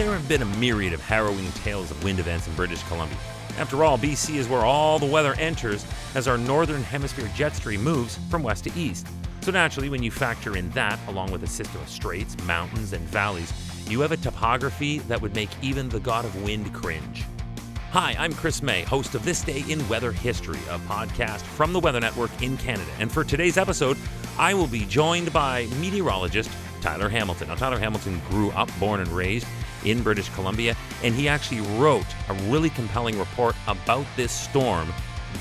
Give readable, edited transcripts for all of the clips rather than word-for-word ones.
There have been a myriad of harrowing tales of wind events in British Columbia. After all, BC is where all the weather enters as our northern hemisphere jet stream moves from west to east. So naturally, when you factor in that, along with a system of straits, mountains, and valleys, you have a topography that would make even the god of wind cringe. Hi, I'm Chris May, host of This Day in Weather History, a podcast from the Weather Network in Canada. And for today's episode, I will be joined by meteorologist Tyler Hamilton. Now, Tyler Hamilton grew up, born and raised in British Columbia, and he actually wrote a really compelling report about this storm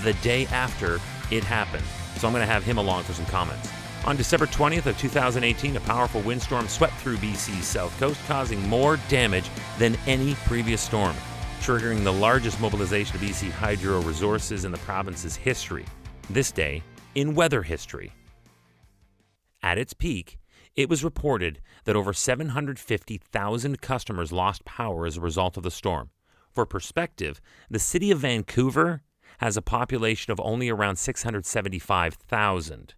the day after it happened. So I'm going to have him along for some comments. On December 20th of 2018, a powerful windstorm swept through BC's south coast, causing more damage than any previous storm, triggering the largest mobilization of BC hydro resources in the province's history. This day in weather history. At its peak, it was reported that over 750,000 customers lost power as a result of the storm. For perspective, the city of Vancouver has a population of only around 675,000.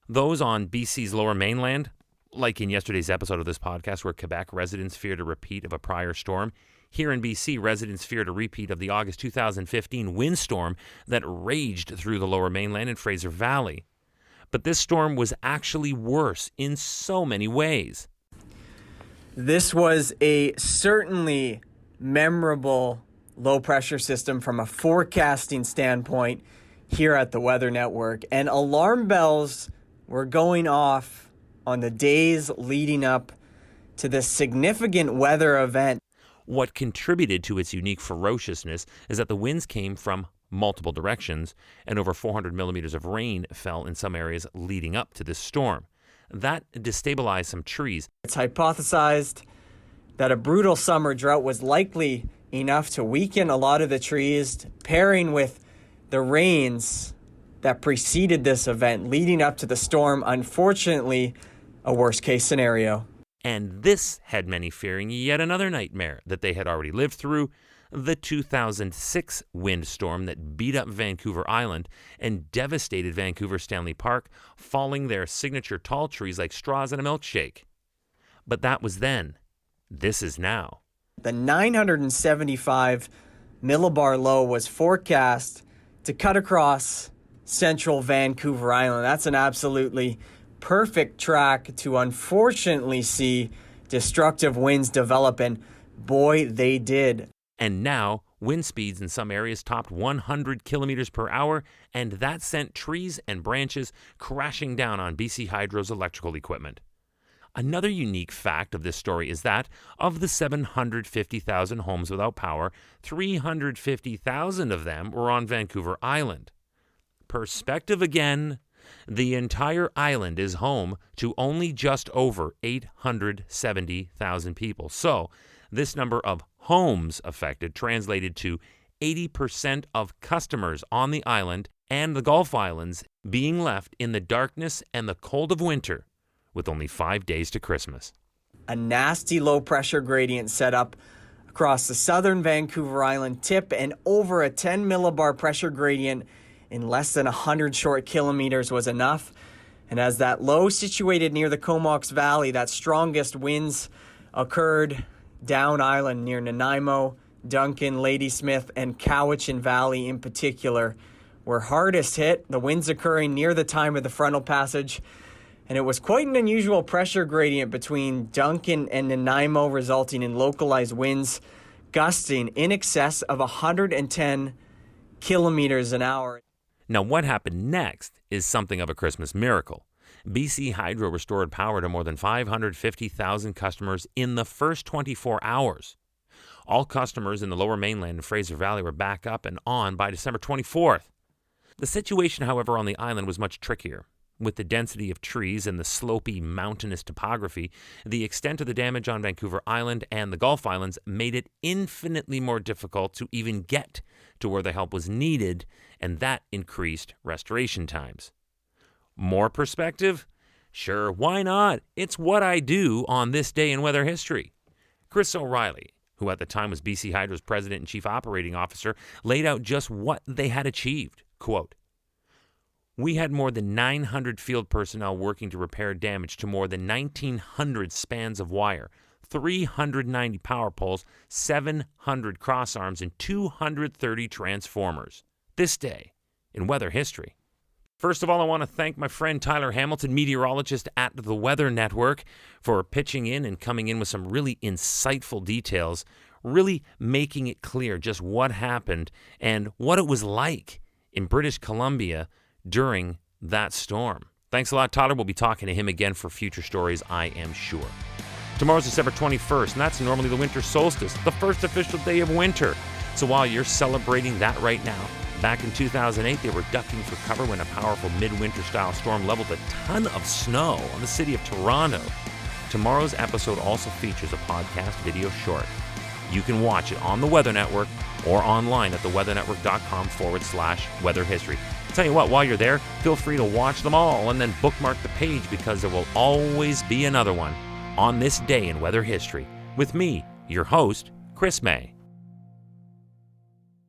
Those on BC's lower mainland, like in yesterday's episode of this podcast where Quebec residents feared a repeat of a prior storm, here in BC, residents feared a repeat of the August 2015 windstorm that raged through the lower mainland and Fraser Valley. But this storm was actually worse in so many ways. This was a certainly memorable low-pressure system from a forecasting standpoint here at the Weather Network, and alarm bells were going off on the days leading up to this significant weather event. What contributed to its unique ferociousness is that the winds came from multiple directions, and over 400 millimeters of rain fell in some areas leading up to this storm. That destabilized some trees. It's hypothesized that a brutal summer drought was likely enough to weaken a lot of the trees, pairing with the rains that preceded this event leading up to the storm. Unfortunately, a worst-case scenario. And this had many fearing yet another nightmare that they had already lived through, the 2006 windstorm that beat up Vancouver Island and devastated Vancouver Stanley Park, falling their signature tall trees like straws in a milkshake. But that was then. This is now. The 975 millibar low was forecast to cut across central Vancouver Island. That's an absolutely perfect track to unfortunately see destructive winds develop, and boy, they did. And now, wind speeds in some areas topped 100 kilometers per hour, and that sent trees and branches crashing down on BC Hydro's electrical equipment. Another unique fact of this story is that, of the 750,000 homes without power, 350,000 of them were on Vancouver Island. Perspective again, the entire island is home to only just over 870,000 people. So, this number of homes affected translated to 80% of customers on the island and the Gulf Islands being left in the darkness and the cold of winter with only 5 days to Christmas. A nasty low-pressure gradient set up across the southern Vancouver Island tip, and over a 10 millibar pressure gradient in less than 100 short kilometers was enough. And as that low situated near the Comox Valley, that strongest winds occurred down island near Nanaimo, Duncan, Ladysmith, and Cowichan Valley in particular were hardest hit, the winds occurring near the time of the frontal passage. And it was quite an unusual pressure gradient between Duncan and Nanaimo, resulting in localized winds gusting in excess of 110 kilometers an hour. Now, what happened next is something of a Christmas miracle. BC Hydro restored power to more than 550,000 customers in the first 24 hours. All customers in the lower mainland and Fraser Valley were back up and on by December 24th. The situation, however, on the island was much trickier. With the density of trees and the slopey, mountainous topography, the extent of the damage on Vancouver Island and the Gulf Islands made it infinitely more difficult to even get to where the help was needed, and that increased restoration times. More perspective? Sure, why not? It's what I do on This Day in Weather History. Chris O'Reilly, who at the time was BC Hydro's president and chief operating officer, laid out just what they had achieved. Quote, "We had more than 900 field personnel working to repair damage to more than 1,900 spans of wire, 390 power poles, 700 crossarms, and 230 transformers. This day in weather history. First of all, I want to thank my friend Tyler Hamilton, meteorologist at the Weather Network, for pitching in and coming in with some really insightful details, really making it clear just what happened and what it was like in British Columbia during that storm. Thanks a lot, Tyler. We'll be talking to him again for future stories, I am sure. Tomorrow's December 21st, and that's normally the winter solstice, the first official day of winter. So while you're celebrating that right now, back in 2008, they were ducking for cover when a powerful midwinter-style storm leveled a ton of snow on the city of Toronto. Tomorrow's episode also features a podcast video short. You can watch it on the Weather Network or online at theweathernetwork.com/weather history. Tell you what, while you're there, feel free to watch them all and then bookmark the page because there will always be another one on this day in weather history with me, your host, Chris May.